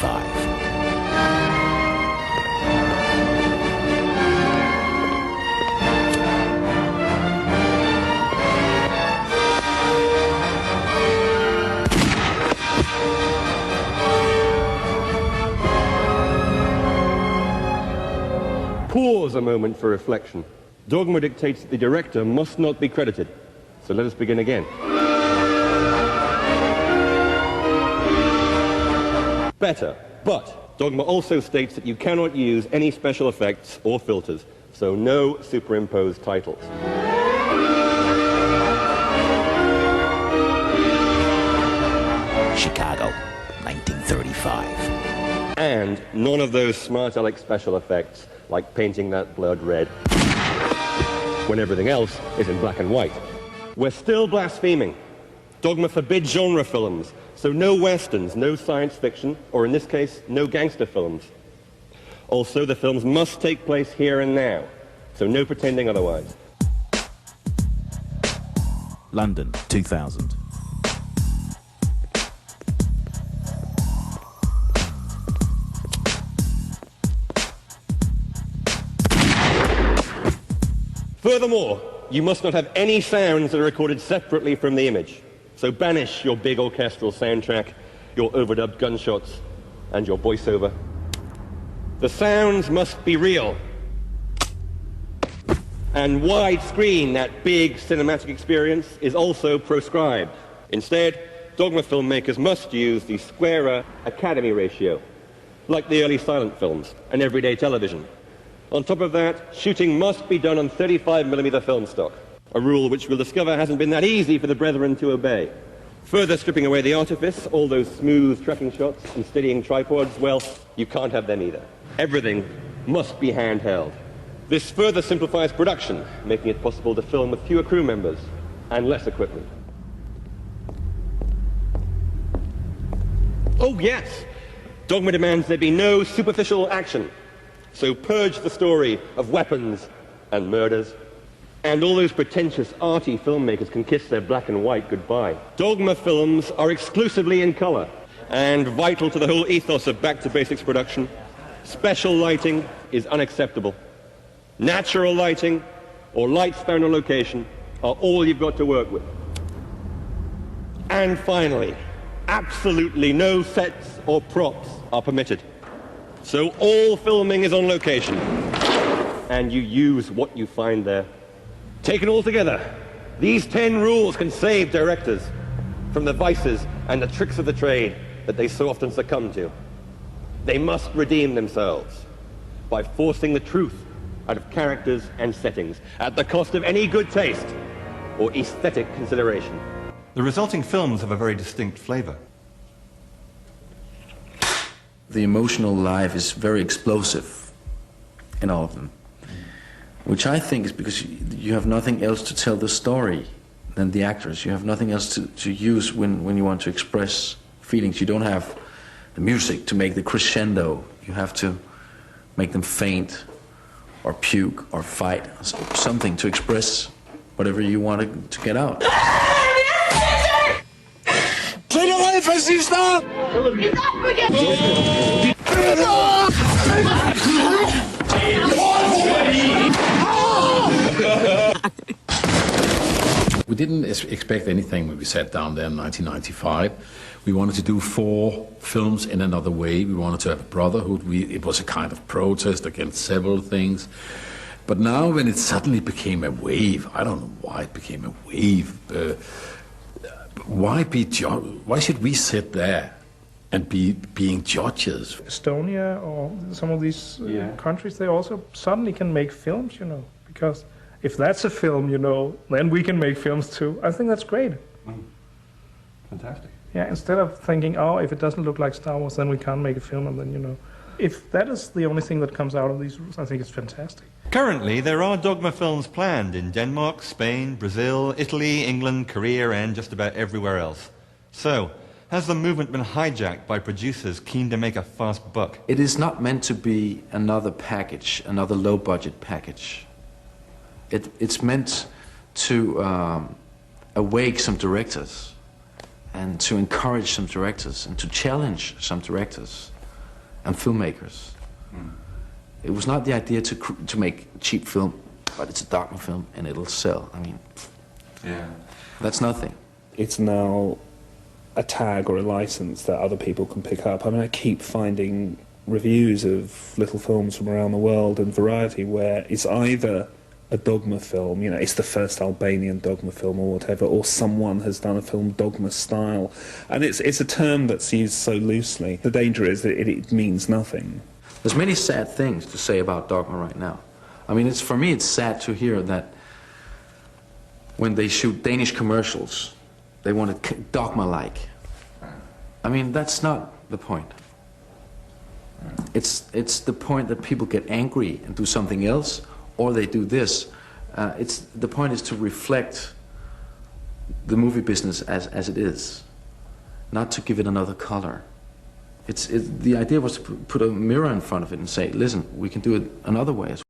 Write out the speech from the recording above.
1935. Pause a moment for reflection. Dogma dictates that the director must not be credited. So let us begin again. Better, but Dogma also states that you cannot use any special effects or filters, so no superimposed titles. Chicago, 1935. And none of those smart Alex special effects, like painting that blood red, when everything else is in black and white. We're still blaspheming. Dogma forbids genre films, so no westerns, no science fiction, or in this case, no gangster films. Also, the films must take place here and now, so no pretending otherwise. London, 2000. Furthermore, you must not have any sounds that are recorded separately from the image. So banish your big orchestral soundtrack, your overdubbed gunshots, and your voiceover. The sounds must be real. And widescreen, that big cinematic experience, is also proscribed. Instead, Dogma filmmakers must use the squarer Academy ratio, like the early silent films and everyday television. On top of that, shooting must be done on 35mm film stock, a rule which we'll discover hasn't been that easy for the brethren to obey. Further stripping away the artifice, all those smooth tracking shots and steadying tripods, well, you can't have them either. Everything must be handheld. This further simplifies production, making it possible to film with fewer crew members and less equipment. Oh yes, Dogma demands there be no superficial action. So purge the story of weapons and murders. And all those pretentious, arty filmmakers can kiss their black and white goodbye. Dogma films are exclusively in color, and vital to the whole ethos of Back to Basics production. Special lighting is unacceptable. Natural lighting or lights found on location are all you've got to work with. And finally, absolutely no sets or props are permitted. So all filming is on location, and you use what you find there. Taken all together, these 10 rules can save directors from the vices and the tricks of the trade that they so often succumb to. They must redeem themselves by forcing the truth out of characters and settings at the cost of any good taste or aesthetic consideration. The resulting films have a very distinct flavor. The emotional life is very explosive in all of them, which I think is because you have nothing else to tell the story than the actors. You have nothing else to use when you want to express feelings. You don't have the music to make the crescendo. You have to make them faint or puke or fight, something to express whatever you want to get out. Fascista! We didn't expect anything when we sat down there in 1995. We wanted to do 4 films in another way. We wanted to have a brotherhood. It was a kind of protest against several things. But now when it suddenly became a wave, I don't know why it became a wave. Why should we sit there and being judges? Estonia or some of these countries, they also suddenly can make films, you know, because if that's a film, you know, then we can make films too. I think that's great. Fantastic. Yeah, instead of thinking, oh, if it doesn't look like Star Wars, then we can't make a film, and then, you know, if that is the only thing that comes out of these rules, I think it's fantastic. Currently, there are Dogma films planned in Denmark, Spain, Brazil, Italy, England, Korea, and just about everywhere else. So, has the movement been hijacked by producers keen to make a fast buck? It is not meant to be another package, another low-budget package. It's meant to awake some directors and to encourage some directors and to challenge some directors and filmmakers. It was not the idea to make cheap film, but it's a dogma film and it'll sell. I mean, that's nothing. It's now a tag or a license that other people can pick up. I mean, I keep finding reviews of little films from around the world and Variety where it's either a dogma film, you know, it's the first Albanian dogma film or whatever, or someone has done a film dogma style. And it's a term that's used so loosely. The danger is that it means nothing. There's many sad things to say about dogma right now. I mean, for me, it's sad to hear that when they shoot Danish commercials, they want it dogma-like. I mean, that's not the point. It's the point that people get angry and do something else, or they do this. The point is to reflect the movie business as it is, not to give it another color. The idea was to put a mirror in front of it and say, listen, we can do it another way as well.